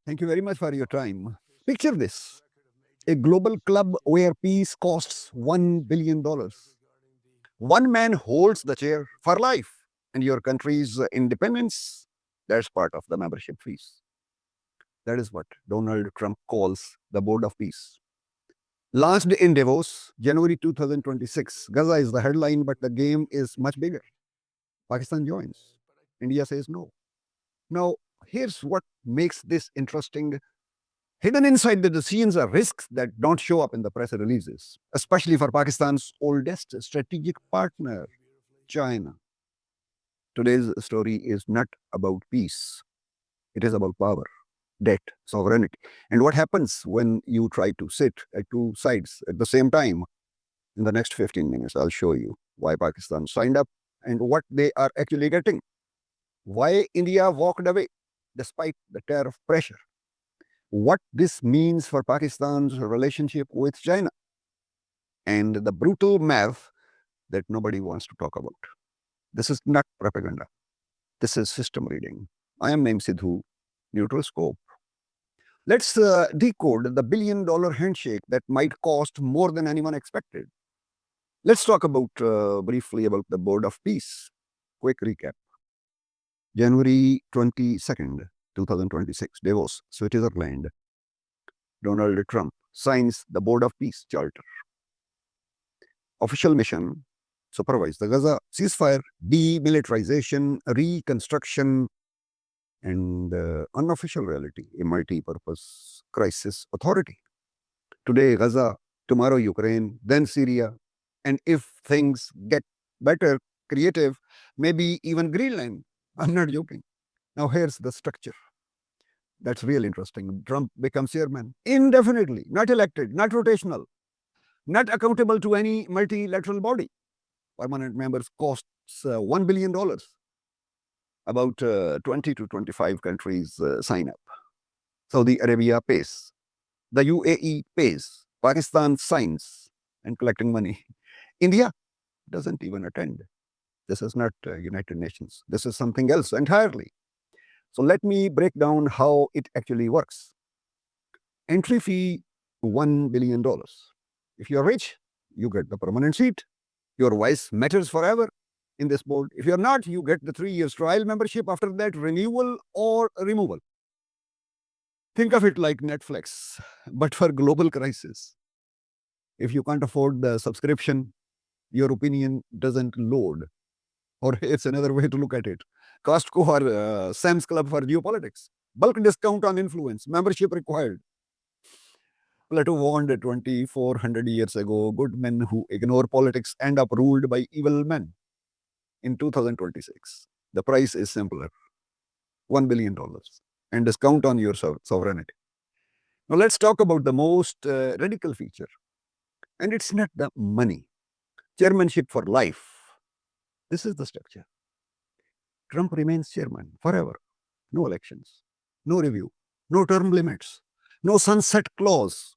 Thank you very much for your time. Picture this: a global club where peace costs $1 billion. One man holds the chair for life, and your country's independence, that's part of the membership fees. That is what Donald Trump calls the Board of Peace. Launched in Davos, January 2026. Gaza is the headline, but the game is much bigger. Pakistan joins. India says no. Now, here's what makes this interesting. Hidden inside the scenes are risks that don't show up in the press releases, especially for Pakistan's oldest strategic partner, China. Today's story is not about peace, it is about power, debt, sovereignty. And what happens when you try to sit at two sides at the same time? In the next 15 minutes, I'll show you why Pakistan signed up and what they are actually getting, why India walked away despite the tariff pressure, what this means for Pakistan's relationship with China, and the brutal math that nobody wants to talk about. This is not propaganda. This is system reading. I am Naeem Sidhu, neutral scope. Let's decode the billion-dollar handshake that might cost more than anyone expected. Let's talk about briefly about the Board of Peace. Quick recap. January 22nd, 2026, Davos, Switzerland. Donald Trump signs the Board of Peace Charter. Official mission: supervise the Gaza ceasefire, demilitarization, reconstruction, and unofficial reality, a multi-purpose crisis authority. Today, Gaza, tomorrow, Ukraine, then Syria, and if things get better, creative, maybe even Greenland. I'm not joking. Now, here's the structure. That's real interesting. Trump becomes chairman indefinitely, not elected, not rotational, not accountable to any multilateral body. Permanent members costs $1 billion. About 20 to 25 countries sign up. Saudi Arabia pays. The UAE pays. Pakistan signs and collecting money. India doesn't even attend. This is not United Nations. This is something else entirely. So let me break down how it actually works. Entry fee, $1 billion. If you're rich, you get the permanent seat. Your voice matters forever in this board. If you're not, you get the 3 years trial membership. After that, renewal or removal. Think of it like Netflix, but for global crisis. If you can't afford the subscription, your opinion doesn't load. Or it's another way to look at it. Costco or Sam's Club for geopolitics. Bulk discount on influence. Membership required. Plato warned 2,400 years ago, good men who ignore politics end up ruled by evil men. In 2026, the price is simpler, $1 billion, and discount on your sovereignty. Now let's talk about the most radical feature. And it's not the money. Chairmanship for life. This is the structure. Trump remains chairman forever. No elections, no review, no term limits, no sunset clause.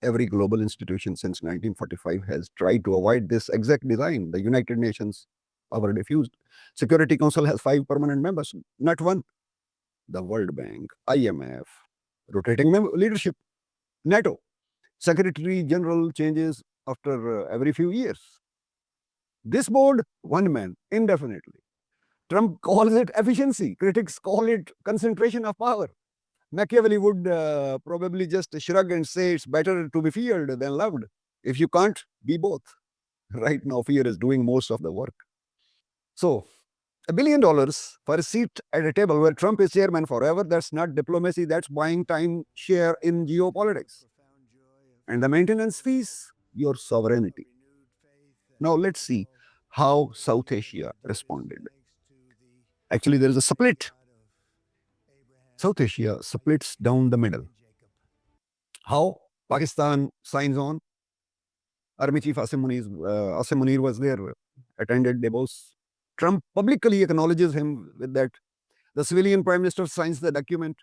Every global institution since 1945 has tried to avoid this exact design. The United Nations, power diffused. Security Council has 5 permanent members, not one. The World Bank, IMF, rotating leadership, NATO. Secretary General changes after every few years. This board, one man, indefinitely. Trump calls it efficiency. Critics call it concentration of power. Machiavelli would probably just shrug and say it's better to be feared than loved. If you can't, be both. Right now, fear is doing most of the work. So, $1 billion for a seat at a table where Trump is chairman forever, that's not diplomacy, that's buying time share in geopolitics. And the maintenance fees, your sovereignty. Now, let's see how South Asia responded. Actually, there is a split. South Asia splits down the middle. How? Pakistan signs on. Army Chief Asim Munir was there, attended Davos. Trump publicly acknowledges him with that. The civilian prime minister signs the document.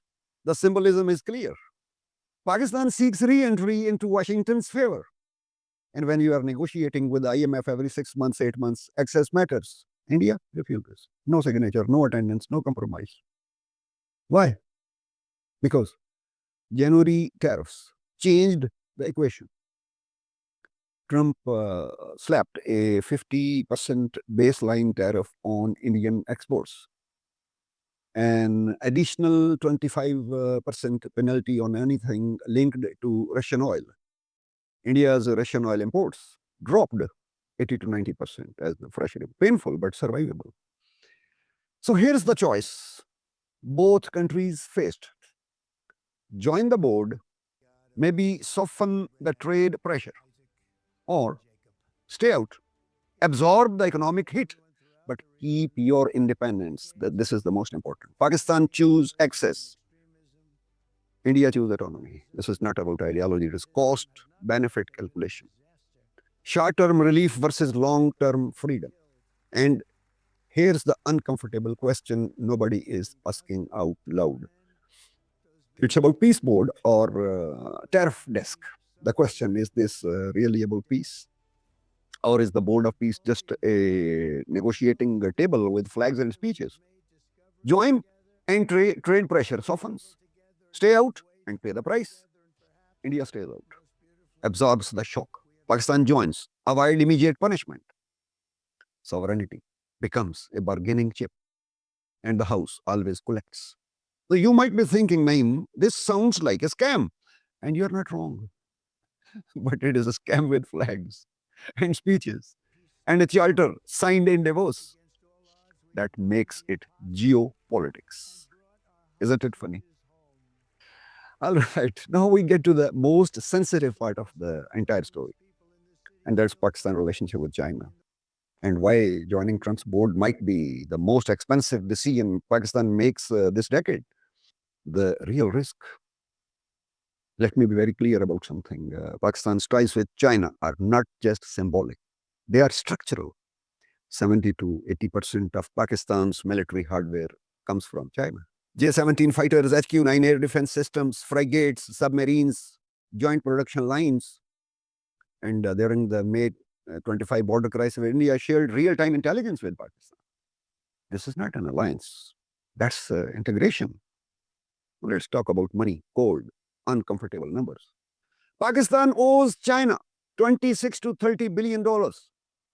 The symbolism is clear. Pakistan seeks re-entry into Washington's favor. And when you are negotiating with the IMF every 6 months, 8 months, access matters. India refuses. No signature, no attendance, no compromise. Why? Because January tariffs changed the equation. Trump slapped a 50% baseline tariff on Indian exports, an additional 25% penalty on anything linked to Russian oil. India's Russian oil imports dropped 80 to 90% as the fresh, painful but survivable. So here's the choice both countries faced: join the board, maybe soften the trade pressure, or stay out, absorb the economic hit, but keep your independence. This is the most important. Pakistan choose access. India choose autonomy. This is not about ideology. It is cost benefit calculation. Short-term relief versus long-term freedom. And here's the uncomfortable question nobody is asking out loud. It's about peace board or tariff desk. The question is this really about peace? Or is the board of peace just a negotiating table with flags and speeches? Join and trade pressure softens. Stay out and pay the price. India stays out, absorbs the shock. Pakistan joins, avoid immediate punishment. Sovereignty becomes a bargaining chip, and the house always collects. So you might be thinking, Naeem, this sounds like a scam. And you're not wrong. But it is a scam with flags and speeches and a charter signed in Davos. That makes it geopolitics. Isn't it funny? All right, now we get to the most sensitive part of the entire story, and that's Pakistan's relationship with China, and why joining Trump's board might be the most expensive decision Pakistan makes this decade. The real risk. Let me be very clear about something. Pakistan's ties with China are not just symbolic, they are structural. 70 to 80% of Pakistan's military hardware comes from China. J-17 fighters, HQ-9 air defense systems, frigates, submarines, joint production lines. And during the May 25 border crisis with India, shared real-time intelligence with Pakistan. This is not an alliance. That's integration. Let's talk about money, cold, uncomfortable numbers. Pakistan owes China 26 to 30 billion dollars.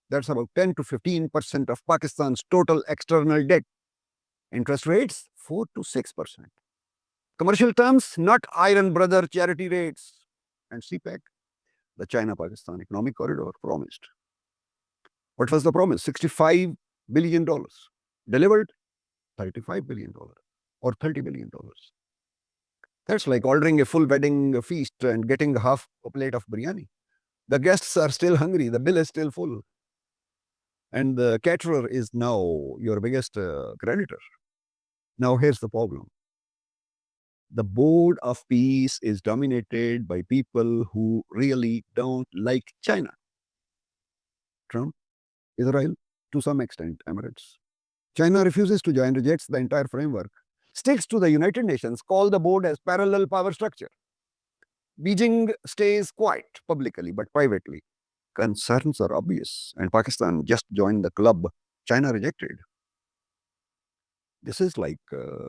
That's about 10 to 15% of Pakistan's total external debt. Interest rates 4 to 6%. Commercial terms, not iron brother charity rates. And CPEC, the China-Pakistan Economic Corridor, promised. What was the promise? $65 billion. Delivered $35 billion or $30 billion. That's like ordering a full wedding feast and getting half a plate of biryani. The guests are still hungry. The bill is still full. And the caterer is now your biggest creditor. Now, here's the problem. The board of peace is dominated by people who really don't like China. Trump, Israel, to some extent, Emirates. China refuses to join, rejects the entire framework, sticks to the United Nations, call the board as parallel power structure. Beijing stays quiet publicly, but privately. Concerns are obvious, and Pakistan just joined the club China rejected. This is like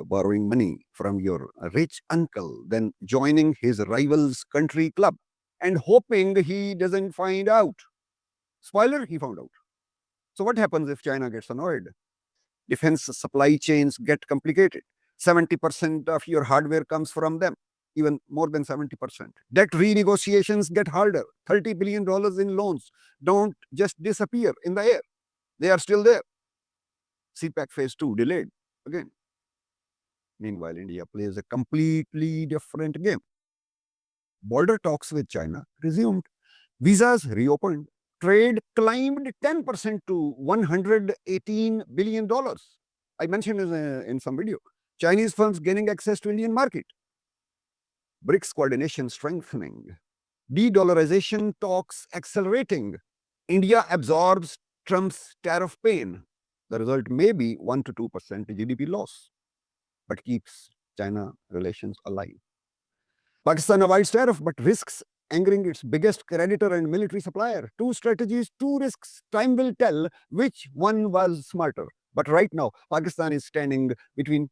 borrowing money from your rich uncle, then joining his rival's country club and hoping he doesn't find out. Spoiler, he found out. So what happens if China gets annoyed? Defense supply chains get complicated. 70% of your hardware comes from them, even more than 70%. Debt renegotiations get harder. $30 billion in loans don't just disappear in the air. They are still there. CPEC phase 2 delayed again. Meanwhile, India plays a completely different game. Border talks with China resumed. Visas reopened. Trade climbed 10% to $118 billion. I mentioned in some video. Chinese firms gaining access to Indian market. BRICS coordination strengthening. De-dollarization talks accelerating. India absorbs Trump's tariff pain. The result may be 1 to 2% GDP loss, but keeps China relations alive. Pakistan avoids tariff, but risks angering its biggest creditor and military supplier. Two strategies, two risks. Time will tell which one was smarter. But right now, Pakistan is standing between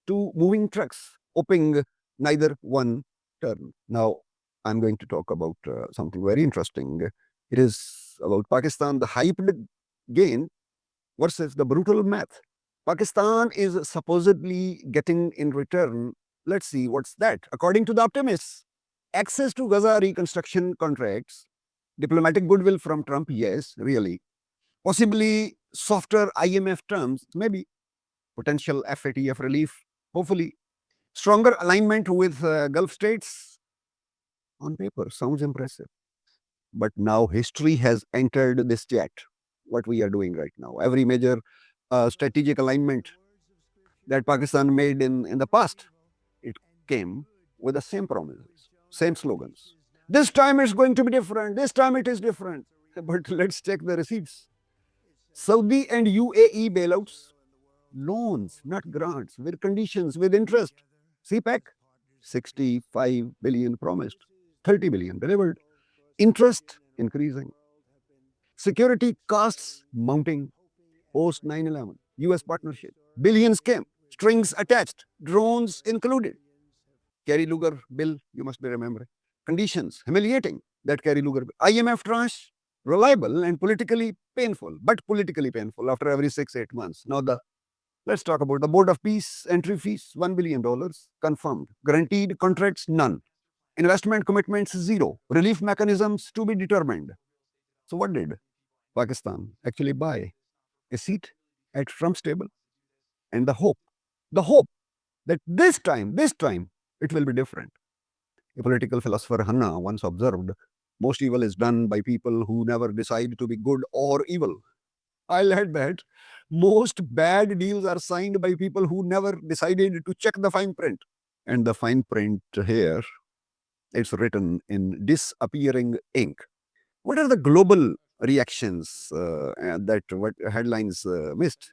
two moving trucks, hoping neither one turn. Now, I'm going to talk about something very interesting. It is about Pakistan, the hyped gain versus the brutal math. Pakistan is supposedly getting in return. Let's see what's that. According to the optimists, access to Gaza reconstruction contracts, diplomatic goodwill from Trump, yes, really. Possibly softer IMF terms, maybe. Potential FATF relief, hopefully. Stronger alignment with Gulf states, on paper, sounds impressive. But now history has entered this chat, what we are doing right now. Every major strategic alignment that Pakistan made in the past, it came with the same promises, same slogans. This time it's going to be different. This time it is different. But let's check the receipts. Saudi and UAE bailouts, loans, not grants, with conditions, with interest. CPEC, 65 billion promised, 30 billion delivered. Interest increasing. Security costs mounting post 9/11. US partnership. Billions came, strings attached, drones included. Kerry Lugar bill, you must be remembering. Conditions, humiliating, that Kerry Lugar bill. IMF tranche, reliable and politically painful, but politically painful after every 6-8 months. Now, let's talk about the Board of Peace entry fees, $1 billion, confirmed. Guaranteed contracts, none. Investment commitments, zero. Relief mechanisms to be determined. So what did Pakistan actually buy? A seat at Trump's table? And the hope that this time, it will be different. A political philosopher, Hanna, once observed, most evil is done by people who never decide to be good or evil. I'll add that most bad deals are signed by people who never decided to check the fine print. And the fine print here, it's written in disappearing ink. What are the global reactions that what headlines missed?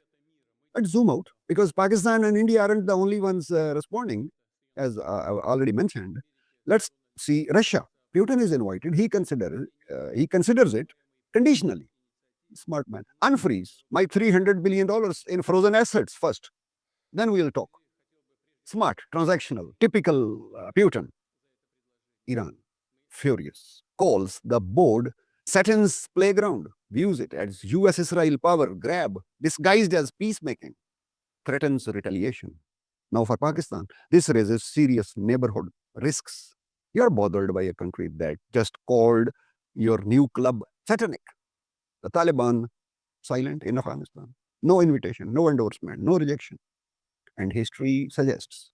Let's zoom out, because Pakistan and India aren't the only ones responding, as I already mentioned. Let's see Russia. Putin is invited. He considers it conditionally. Smart man. Unfreeze my $300 billion in frozen assets first. Then we'll talk. Smart, transactional, typical Putin. Iran, furious, calls the board Satan's playground, views it as US-Israel power grab disguised as peacemaking, threatens retaliation. Now for Pakistan, this raises serious neighborhood risks. You're bothered by a country that just called your new club satanic. The Taliban, silent in Afghanistan. No invitation, no endorsement, no rejection. And history suggests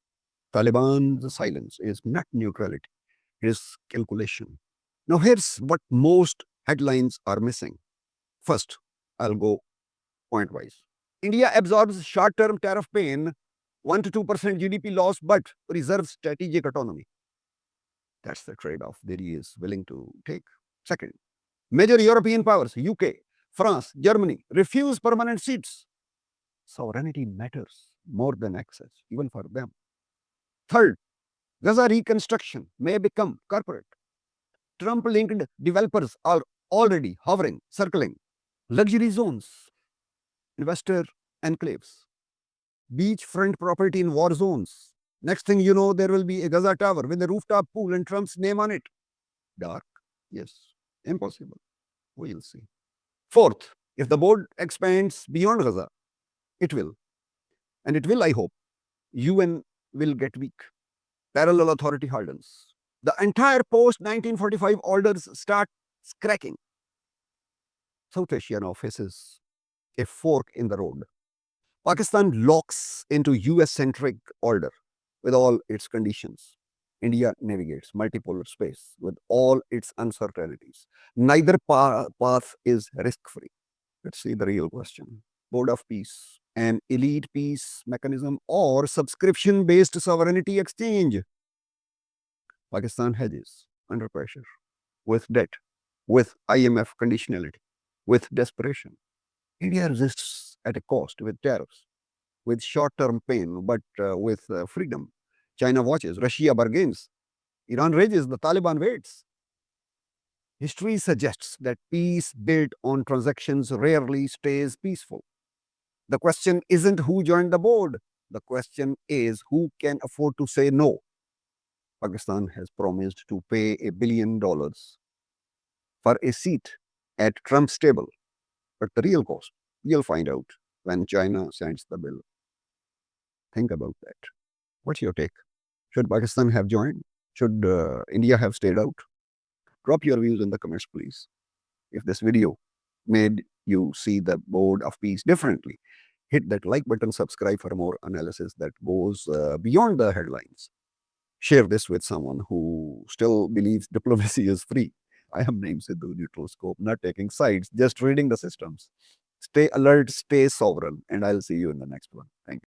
Taliban's silence is not neutrality, it is calculation. Now, here's what most headlines are missing. First, I'll go point wise. India absorbs short term tariff pain, 1 to 2% GDP loss, but preserves strategic autonomy. That's the trade off that he is willing to take. Second, major European powers, UK, France, Germany, refuse permanent seats. Sovereignty matters more than access, even for them. Third, Gaza reconstruction may become corporate. Trump linked developers are already hovering, circling. Luxury zones, investor enclaves, beachfront property in war zones. Next thing you know, there will be a Gaza tower with a rooftop pool and Trump's name on it. Dark, yes, impossible. We'll see. Fourth, if the board expands beyond Gaza, it will. And it will, I hope. UN will get weak. Parallel authority hardens. The entire post-1945 orders start cracking. South Asia now faces a fork in the road. Pakistan locks into US-centric order with all its conditions. India navigates multipolar space with all its uncertainties. Neither path is risk-free. Let's see the real question. Board of Peace, an elite peace mechanism, or subscription-based sovereignty exchange? Pakistan hedges under pressure, with debt, with IMF conditionality, with desperation. India resists at a cost with tariffs, with short-term pain, but with freedom. China watches, Russia bargains, Iran rages, the Taliban waits. History suggests that peace built on transactions rarely stays peaceful. The question isn't who joined the board. The question is who can afford to say no. Pakistan has promised to pay $1 billion for a seat at Trump's table. But the real cost, you'll find out when China sends the bill. Think about that. What's your take? Should Pakistan have joined? Should India have stayed out? Drop your views in the comments, please. If this video made you see the board of peace differently, hit that like button, subscribe for more analysis that goes beyond the headlines. Share this with someone who still believes diplomacy is free. I am Naeem Sidhu, neutral scope, not taking sides, just reading the systems. Stay alert, stay sovereign, and I'll see you in the next one. Thank you.